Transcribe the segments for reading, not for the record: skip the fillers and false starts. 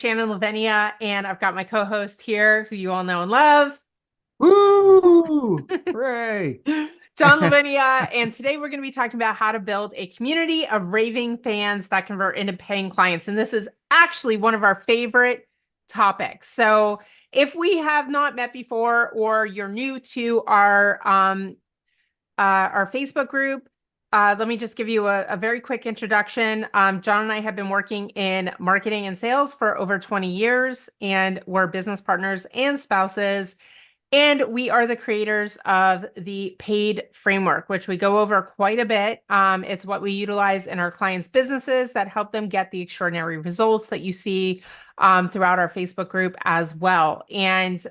Shannon Lavenina, and I've got my co-host here, who you all know and love, Woo! Hooray! John Lavinia. And today we're going to be talking about how to build a community of raving fans that convert into paying clients. And this is actually one of our favorite topics. So if we have not met before, or you're new to our Facebook group, let me just give you a very quick introduction. John and I have been working in marketing and sales for over 20 years, and we're business partners and spouses. And we are the creators of the paid framework, which we go over quite a bit. It's what we utilize in our clients' businesses that help them get the extraordinary results that you see throughout our Facebook group as well. And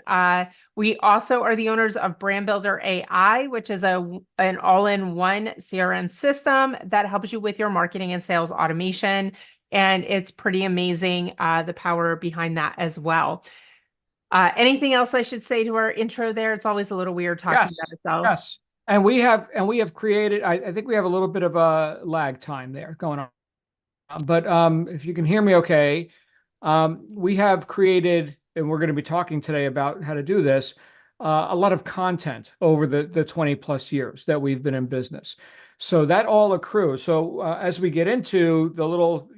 we also are the owners of Brand Builder AI, which is an all-in-one CRM system that helps you with your marketing and sales automation. And it's pretty amazing, the power behind that as well. Anything else I should say to our intro there? It's always a little weird talking about Yes, ourselves. yes. And we have created, I think we have a little bit of a lag time there going on. But if you can hear me okay, we have created, and we're going to be talking today about how to do this, a lot of content over the 20 plus years that we've been in business. So that all accrues. So as we get into the little,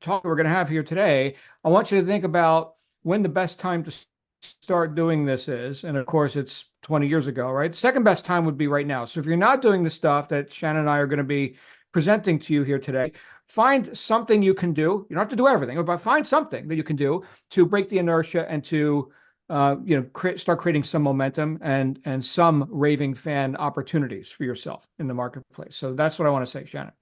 talk we're going to have here today, I want you to think about when the best time to start doing this is. And of course, it's 20 years ago, right? The second best time would be right now. So if you're not doing the stuff that Shannon and I are going to be presenting to you here today, find something you can do. You don't have to do everything, but find something that you can do to break the inertia and to start creating some momentum and some raving fan opportunities for yourself in the marketplace. So that's what I want to say, Shannon.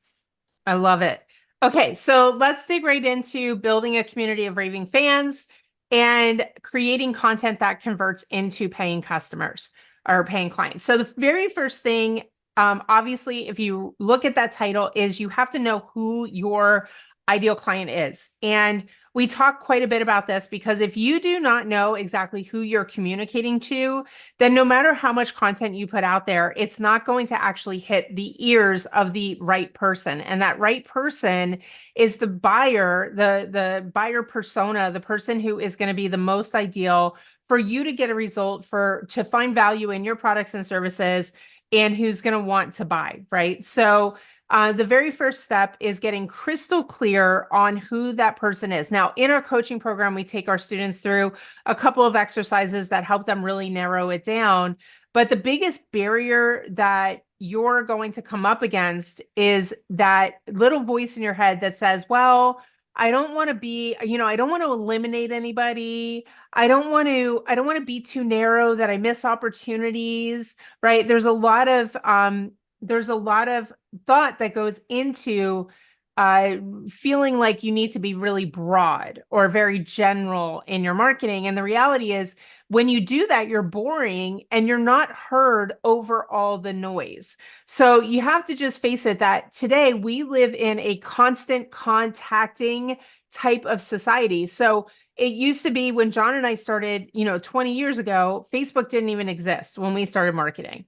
I love it. Okay, so let's dig right into building a community of raving fans and creating content that converts into paying customers or paying clients. So the very first thing, obviously, if you look at that title, is you have to know who your ideal client is. And we talk quite a bit about this because if you do not know exactly who you're communicating to, then no matter how much content you put out there, it's not going to actually hit the ears of the right person. And that right person is the buyer, the buyer persona, the person who is going to be the most ideal for you to get a result, to find value in your products and services, and who's going to want to buy, right? So the very first step is getting crystal clear on who that person is. Now, in our coaching program, we take our students through a couple of exercises that help them really narrow it down. But the biggest barrier that you're going to come up against is that little voice in your head that says, well, I don't want to be, I don't want to eliminate anybody. I don't want to be too narrow that I miss opportunities, right? There's a lot of thought that goes into feeling like you need to be really broad or very general in your marketing. And the reality is, when you do that, you're boring and you're not heard over all the noise. So you have to just face it that today we live in a constant contacting type of society. So it used to be when John and I started, 20 years ago, Facebook didn't even exist when we started marketing.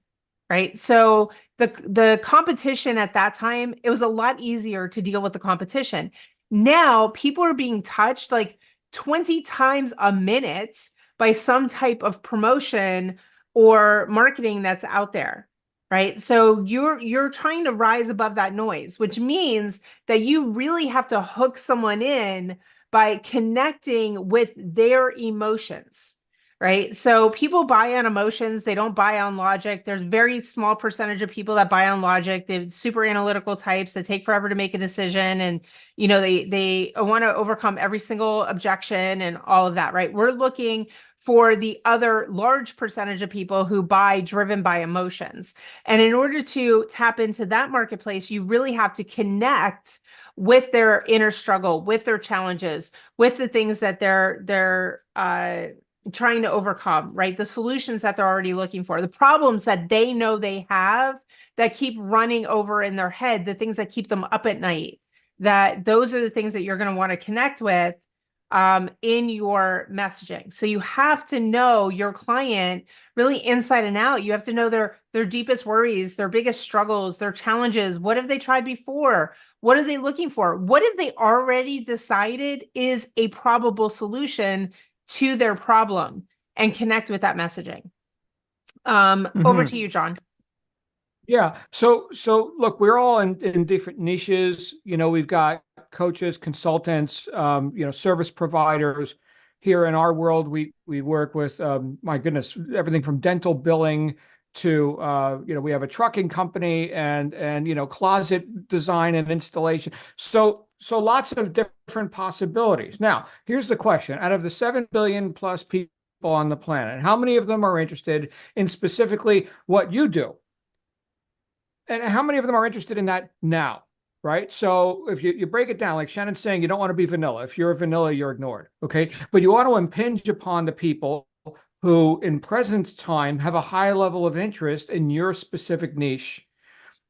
Right. So the competition at that time, it was a lot easier to deal with the competition. Now people are being touched like 20 times a minute by some type of promotion or marketing that's out there. Right. So you're trying to rise above that noise, which means that you really have to hook someone in by connecting with their emotions. Right. So people buy on emotions. They don't buy on logic. There's very small percentage of people that buy on logic. They're super analytical types that take forever to make a decision. And, they want to overcome every single objection and all of that. Right. We're looking for the other large percentage of people who buy driven by emotions. And in order to tap into that marketplace, you really have to connect with their inner struggle, with their challenges, with the things that they're trying to overcome, right? The solutions that they're already looking for, the problems that they know they have that keep running over in their head, the things that keep them up at night, that those are the things that you're going to want to connect with in your messaging. So you have to know your client really inside and out. You have to know their deepest worries, their biggest struggles, their challenges. What have they tried before? What are they looking for? What have they already decided is a probable solution to their problem, and connect with that messaging. Over to Mhm. you, John. Yeah. So look, we're all in different niches. We've got coaches, consultants, service providers. Here in our world, we work with, my goodness, everything from dental billing to, we have a trucking company and closet design and installation. So lots of different possibilities. Now, here's the question: out of the 7 billion plus people on the planet, how many of them are interested in specifically what you do? And how many of them are interested in that now? Right. So if you break it down, like Shannon's saying, you don't want to be vanilla. If you're vanilla, you're ignored. Okay. But you want to impinge upon the people who, in present time, have a high level of interest in your specific niche.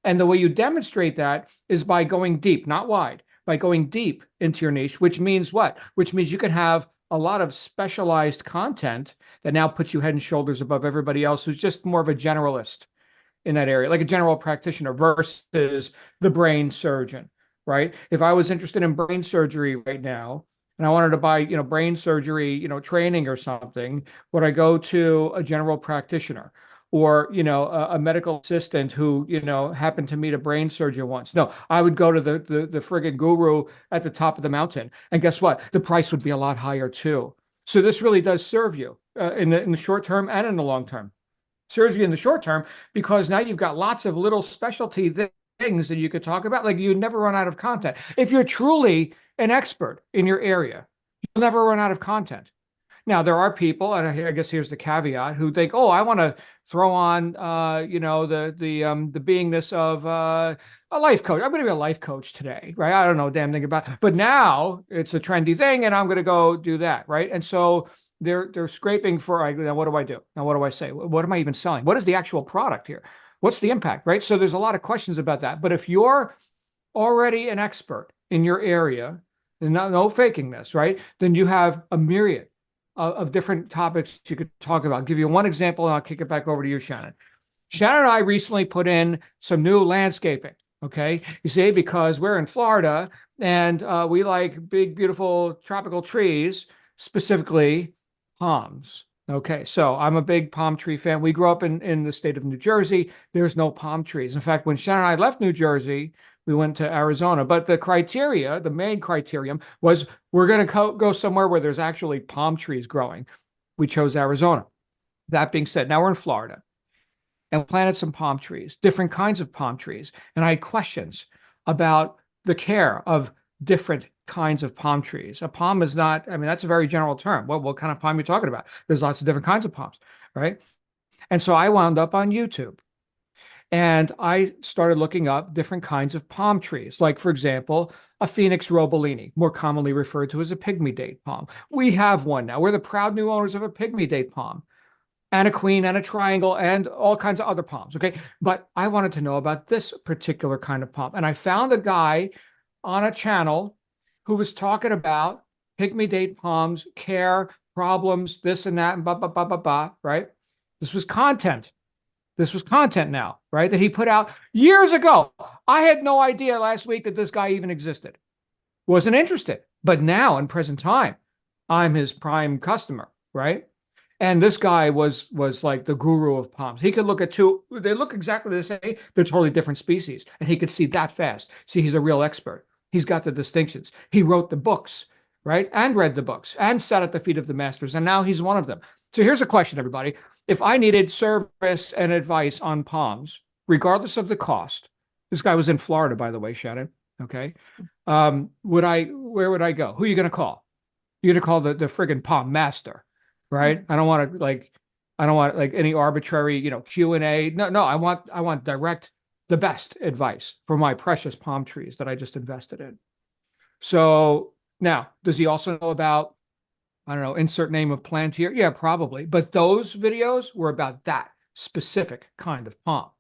And the way you demonstrate that is by going deep, not wide, by going deep into your niche, which means what? Which means you can have a lot of specialized content that now puts you head and shoulders above everybody else who's just more of a generalist in that area, like a general practitioner versus the brain surgeon, right? If I was interested in brain surgery right now and I wanted to buy, brain surgery, training or something, would I go to a general practitioner or, a medical assistant who, happened to meet a brain surgeon once? No, I would go to the friggin' guru at the top of the mountain. And guess what? The price would be a lot higher too. So this really does serve you in the short term and in the long term. Serves you in the short term because now you've got lots of little specialty things that you could talk about. Like, you never run out of content. If you're truly an expert in your area, you'll never run out of content. Now, there are people, and I guess here's the caveat, who think, "Oh, I want to throw on, the beingness of a life coach. I'm going to be a life coach today, right? I don't know a damn thing about it, but now it's a trendy thing, and I'm going to go do that, right?" And so they're scraping for, now what do I do? Now what do I say? What am I even selling? What is the actual product here? What's the impact, right? So there's a lot of questions about that. But if you're already an expert in your area, and no faking this, right? Then you have a myriad of different topics you could talk about. I'll give you one example and I'll kick it back over to you, Shannon. Shannon and I recently put in some new landscaping. Okay. You see, because we're in Florida and we like big, beautiful tropical trees, specifically palms. Okay. So I'm a big palm tree fan. We grew up in the state of New Jersey. There's no palm trees. In fact, when Shannon and I left New Jersey, we went to Arizona. But the main criterion was, we're going to go somewhere where there's actually palm trees growing. We chose Arizona. That being said, now we're in Florida and planted some palm trees, different kinds of palm trees. And I had questions about the care of different kinds of palm trees. A palm is not, I mean, that's a very general term. What kind of palm are you talking about? There's lots of different kinds of palms, right? And so I wound up on YouTube. And I started looking up different kinds of palm trees, like, for example, a Phoenix robellini, more commonly referred to as a pygmy date palm. We have one now. We're the proud new owners of a pygmy date palm, and a queen and a triangle and all kinds of other palms. Okay. But I wanted to know about this particular kind of palm. And I found a guy on a channel who was talking about pygmy date palms, care, problems, this and that, and blah, blah, blah, blah, blah, right? This was content. This was content now, right? That he put out years ago. I had no idea last week that this guy even existed. Wasn't interested. But now, in present time, I'm his prime customer, right? And this guy was like the guru of palms. He could look at two, they look exactly the same, they're totally different species. And he could see that fast. See, he's a real expert. He's got the distinctions. He wrote the books, right? And read the books and sat at the feet of the masters. And now he's one of them. So here's a question, everybody. If I needed service and advice on palms, regardless of the cost, this guy was in Florida, by the way, Shannon. Okay. Where would I go? Who are you going to call? You're going to call the friggin' palm master, right? I don't want like any arbitrary, Q&A. No, I want direct, the best advice for my precious palm trees that I just invested in. So now, does he also know about, I don't know, insert name of plant here? Yeah, probably. But those videos were about that specific kind of palm.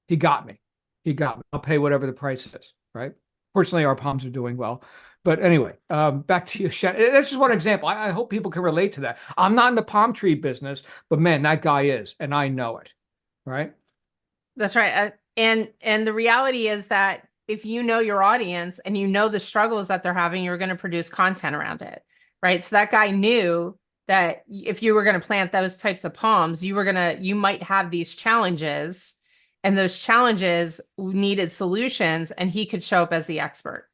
He got me. He got me. I'll pay whatever the price is, right? Fortunately, our palms are doing well. But anyway, back to you, Shannon. That's just one example. I hope people can relate to that. I'm not in the palm tree business, but man, that guy is, and I know it. Right? That's right. And the reality is that if you know your audience and you know the struggles that they're having, you're going to produce content around it, right? So that guy knew that if you were going to plant those types of palms, you might have these challenges, and those challenges needed solutions, and he could show up as the expert,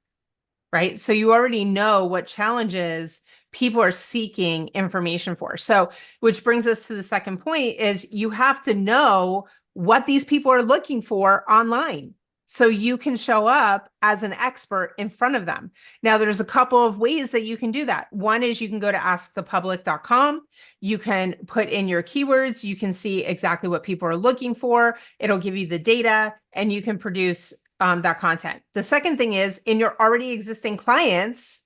right? So you already know what challenges people are seeking information for. So, which brings us to the second point is you have to know what these people are looking for online so you can show up as an expert in front of them. Now, there's a couple of ways that you can do that. One is you can go to askthepublic.com. You can put in your keywords. You can see exactly what people are looking for. It'll give you the data, and you can produce that content. The second thing is in your already existing clients,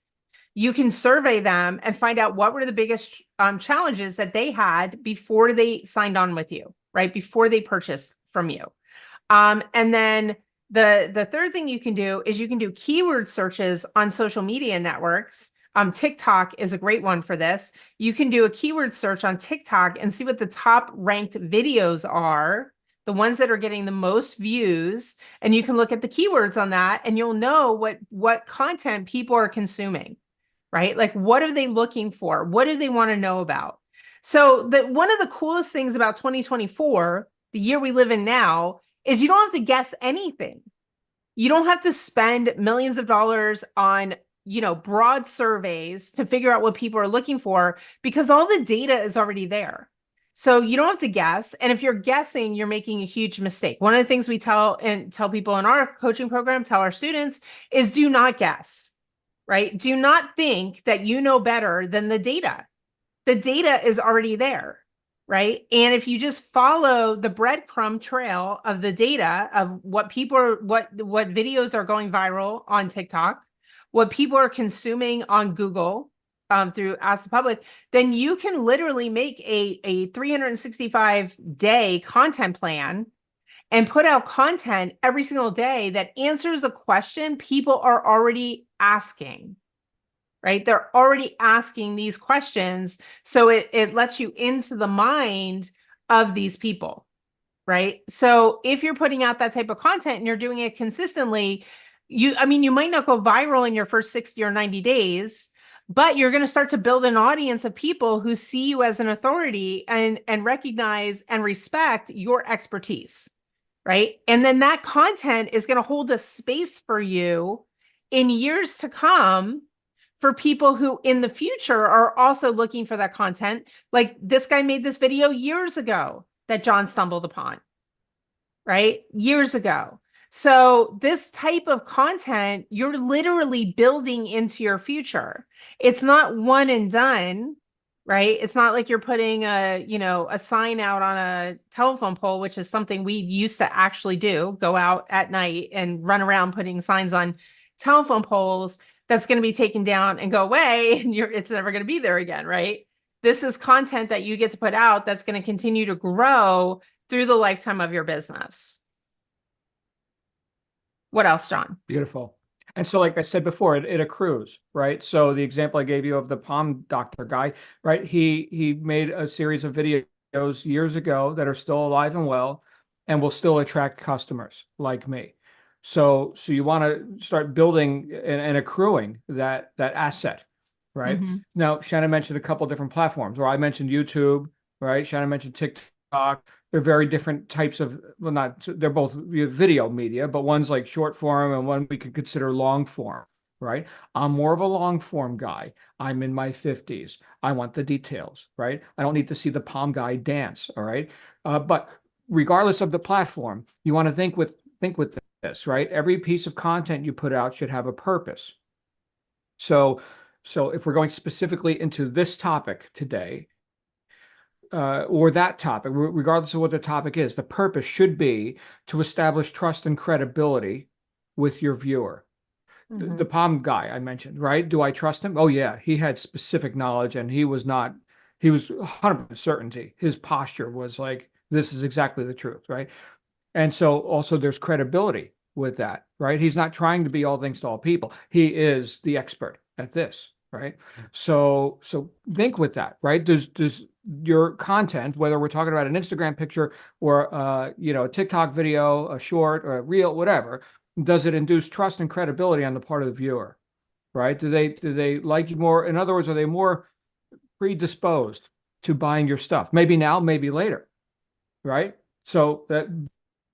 you can survey them and find out what were the biggest challenges that they had before they signed on with you, right? Before they purchased from you. And then the third thing you can do is you can do keyword searches on social media networks. TikTok is a great one for this. You can do a keyword search on TikTok and see what the top ranked videos are, the ones that are getting the most views, and you can look at the keywords on that, and you'll know what content people are consuming, right? Like, what are they looking for? What do they want to know about? So one of the coolest things about 2024, the year we live in now, is you don't have to guess anything. You don't have to spend millions of dollars on, broad surveys to figure out what people are looking for, because all the data is already there. So you don't have to guess. And if you're guessing, you're making a huge mistake. One of the things we tell people in our coaching program, tell our students, is do not guess, right? Do not think that you know better than the data. The data is already there, right? And if you just follow the breadcrumb trail of the data of what people are, what videos are going viral on TikTok, what people are consuming on Google, through Ask the Public, then you can literally make a 365-day content plan and put out content every single day that answers a question people are already asking, right? They're already asking these questions. So it lets you into the mind of these people, right? So if you're putting out that type of content and you're doing it consistently, you might not go viral in your first 60 or 90 days, but you're going to start to build an audience of people who see you as an authority and recognize and respect your expertise, right? And then that content is going to hold a space for you in years to come for people who in the future are also looking for that content. Like this guy made this video years ago that John stumbled upon, right? Years ago. So this type of content, you're literally building into your future. It's not one and done, right? It's not like you're putting a sign out on a telephone pole, which is something we used to actually do, go out at night and run around putting signs on telephone poles that's going to be taken down and go away, and it's never going to be there again, right? This is content that you get to put out that's going to continue to grow through the lifetime of your business. What else, John? Beautiful. And so, like I said before, it accrues, right? So the example I gave you of the palm doctor guy, right? He made a series of videos years ago that are still alive and well and will still attract customers like me. So you want to start building and accruing that asset, right? Mm-hmm. Now, Shannon mentioned a couple different platforms, or I mentioned YouTube, right? Shannon mentioned TikTok. They're very different types of, well, not, they're both video media, but one's like short form and one we could consider long form, right? I'm more of a long form guy. I'm in my 50s. I want the details, right? I don't need to see the palm guy dance, all right? But regardless of the platform, you want to think with this, right? Every piece of content you put out should have a purpose. So if we're going specifically into this topic today, or that topic, regardless of what the topic is, the purpose should be to establish trust and credibility with your viewer. Mm-hmm. The palm guy I mentioned, right? Do I trust him? Oh yeah, he had specific knowledge, and he was 100% certainty. His posture was like, this is exactly the truth, right? And so also there's credibility, with that, right? He's not trying to be all things to all people. He is the expert at this, right? So think with that, right? Does your content, whether we're talking about an Instagram picture or a TikTok video, a short or a reel, whatever, does it induce trust and credibility on the part of the viewer, right? Do they like you more? In other words, are they more predisposed to buying your stuff? Maybe now, maybe later, right? So that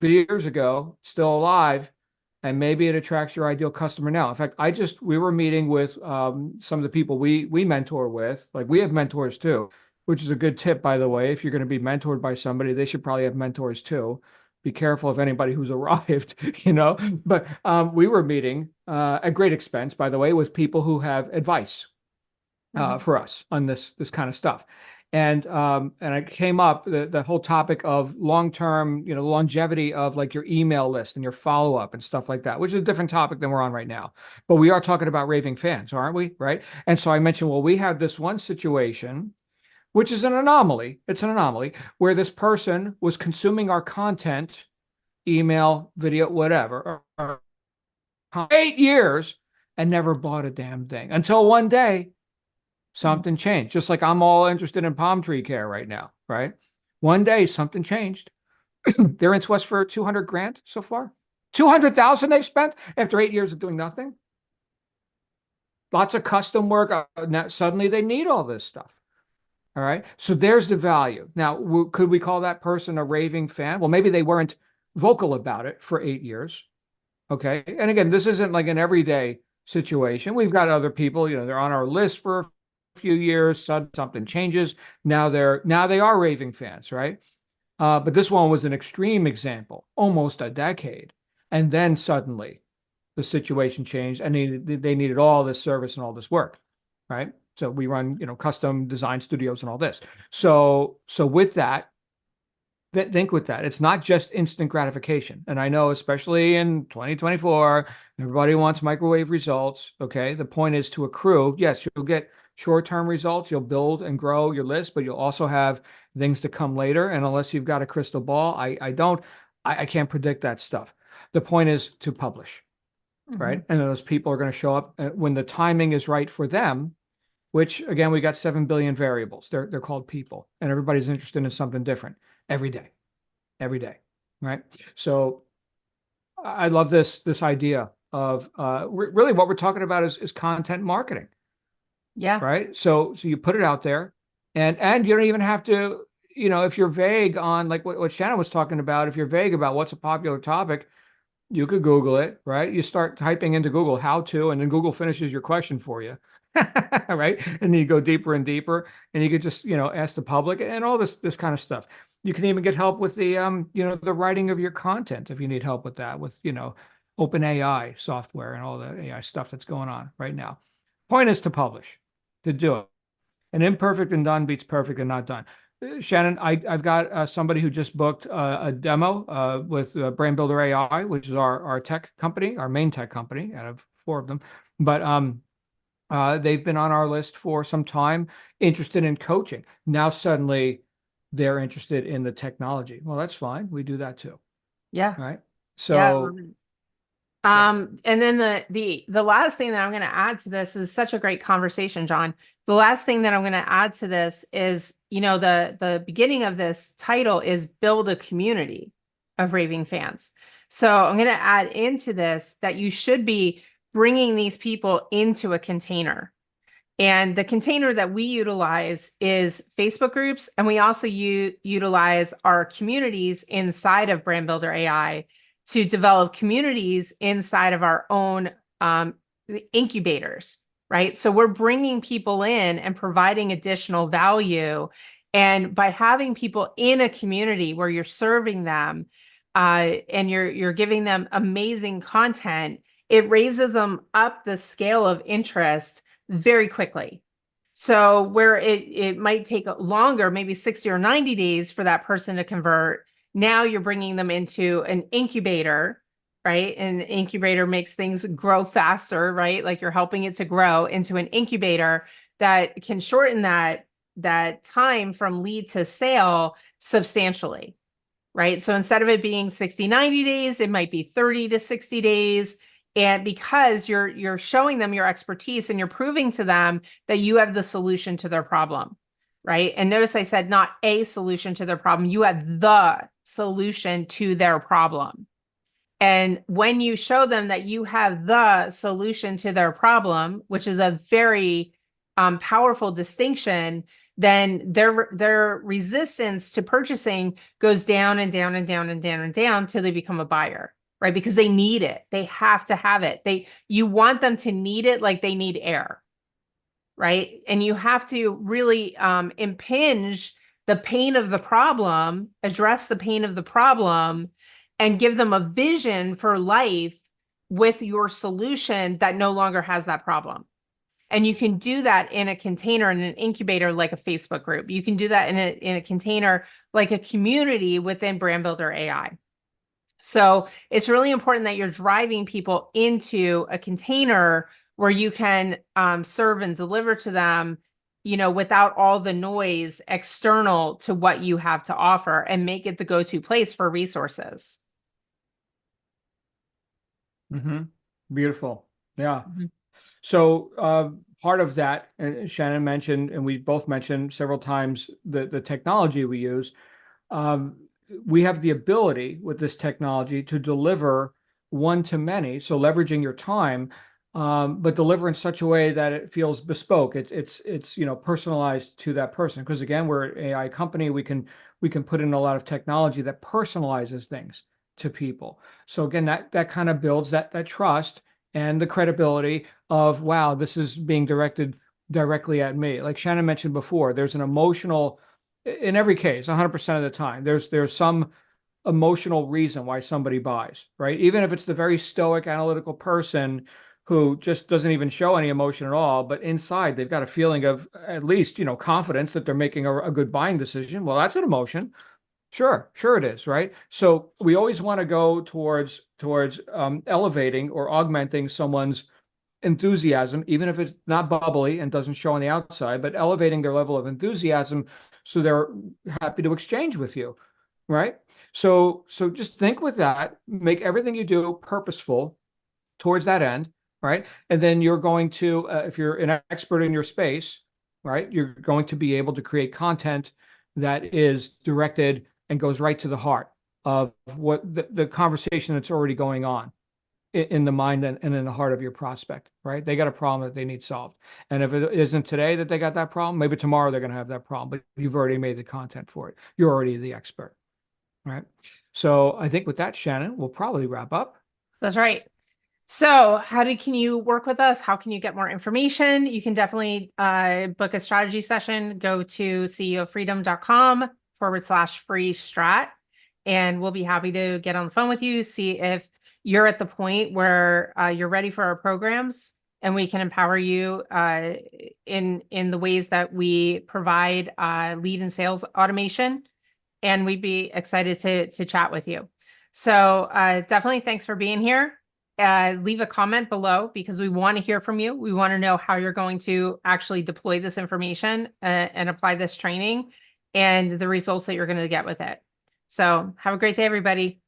years ago, still alive, and maybe it attracts your ideal customer now. In fact, we were meeting with some of the people we mentor with. Like, we have mentors too, which is a good tip, by the way. If you're going to be mentored by somebody, they should probably have mentors too. Be careful of anybody who's arrived, you know. But we were meeting at great expense, by the way, with people who have advice Mhm. for us on this kind of stuff. And I came up the whole topic of long-term, longevity of like your email list and your follow-up and stuff like that, which is a different topic than we're on right now. But we are talking about raving fans, aren't we? Right. And so I mentioned, well, we have this one situation, which is an anomaly. It's an anomaly where this person was consuming our content, email, video, whatever, for 8 years and never bought a damn thing until one day something changed. Just like I'm all interested in palm tree care right now, right? One day something changed. They're into us for 200 grand so far. 200,000 they've spent after 8 years of doing nothing. Lots of custom work. Now suddenly they need all this stuff. All right. So there's the value. Now, could we call that person a raving fan? Well, maybe they weren't vocal about it for 8 years. Okay. And again, this isn't like an everyday situation. We've got other people, they're on our list for a few years, something changes. Now they are raving fans, right? But this one was an extreme example, almost a decade. And then suddenly the situation changed and they needed all this service and all this work, right? So we run, custom design studios and all this. So with that, think with that. It's not just instant gratification. And I know, especially in 2024, everybody wants microwave results. Okay. The point is to accrue. Yes, you'll get short-term results. You'll build and grow your list, but you'll also have things to come later. And unless you've got a crystal ball, I can't predict that stuff. The point is to publish, Mhm. right? And those people are going to show up when the timing is right for them, which again, we got 7 billion variables. They're called people, and everybody's interested in something different every day, every day, right? So I love this idea of really what we're talking about is content marketing, Yeah. right? So you put it out there, and you don't even have to, if you're vague on like what Shannon was talking about, if you're vague about what's a popular topic, you could Google it, right? You start typing into Google how to, and then Google finishes your question for you, right? And then you go deeper and deeper, and you could just, ask the public and all this kind of stuff. You can even get help with the writing of your content if you need help with that, with, open AI software and all the AI stuff that's going on right now. Point is to publish, to do it. And imperfect and done beats perfect and not done. Shannon, I've got somebody who just booked a demo with Brand Builder AI, which is our tech company, our main tech company out of four of them. But they've been on our list for some time, interested in coaching. Now suddenly they're interested in the technology. Well, that's fine. We do that too, Yeah. right? Yeah. So yeah, And then the last thing that I'm going to add to this is such a great conversation, John. The last thing that I'm going to add to this is, the beginning of this title is build a community of raving fans. So I'm going to add into this that you should be bringing these people into a container. And the container that we utilize is Facebook groups, and we also utilize our communities inside of Brand Builder AI to develop communities inside of our own incubators, right? So we're bringing people in and providing additional value. And by having people in a community where you're serving them and you're giving them amazing content, it raises them up the scale of interest very quickly. So where it might take longer, maybe 60 or 90 days for that person to convert, now you're bringing them into an incubator, right? And the incubator makes things grow faster, right? Like you're helping it to grow into an incubator that can shorten that time from lead to sale substantially, right? So instead of it being 60, 90 days, it might be 30 to 60 days. And because you're showing them your expertise and you're proving to them that you have the solution to their problem, right? And notice I said not a solution to their problem, you have the solution to their problem. And when you show them that you have the solution to their problem, which is a very powerful distinction, then their resistance to purchasing goes down and down and down and down and down till they become a buyer, right? Because they need it. They have to have it. You want them to need it like they need air, right? And you have to really impinge the pain of the problem, address the pain of the problem, and give them a vision for life with your solution that no longer has that problem. And you can do that in a container, in an incubator like a Facebook group. You can do that in a container like a community within Brand Builder AI. So it's really important that you're driving people into a container where you can serve and deliver to them, without all the noise external to what you have to offer, and make it the go-to place for resources. Mm-hmm. Beautiful. Yeah. Mhm. So part of that, and Shannon mentioned, and we both mentioned several times, the technology we use. Um, we have the ability with this technology to deliver one to many, so leveraging your time, but deliver in such a way that it feels bespoke. It's personalized to that person. Because again, we're an AI company. We can put in a lot of technology that personalizes things to people. So again, that kind of builds that trust and the credibility of, wow, this is being directed directly at me. Like Shannon mentioned before, there's an emotional, in every case, 100% of the time, there's some emotional reason why somebody buys, right? Even if it's the very stoic, analytical person who just doesn't even show any emotion at all, but inside they've got a feeling of at least, confidence that they're making a good buying decision. Well, that's an emotion. Sure it is, right? So we always want to go towards elevating or augmenting someone's enthusiasm, even if it's not bubbly and doesn't show on the outside, but elevating their level of enthusiasm so they're happy to exchange with you, right? So just think with that, make everything you do purposeful towards that end, right? And then you're going to, if you're an expert in your space, right, you're going to be able to create content that is directed and goes right to the heart of what the conversation that's already going on in the mind and in the heart of your prospect, right? They got a problem that they need solved. And if it isn't today that they got that problem, maybe tomorrow they're going to have that problem, but you've already made the content for it. You're already the expert, right? So I think with that, Shannon, we'll probably wrap up. That's right. So can you work with us? How can you get more information? You can definitely book a strategy session. Go to ceofreedom.com/free strat. And we'll be happy to get on the phone with you, see if you're at the point where you're ready for our programs, and we can empower you in the ways that we provide lead and sales automation. And we'd be excited to chat with you. So definitely thanks for being here. Leave a comment below because we want to hear from you. We want to know how you're going to actually deploy this information and apply this training and the results that you're going to get with it. So have a great day, everybody.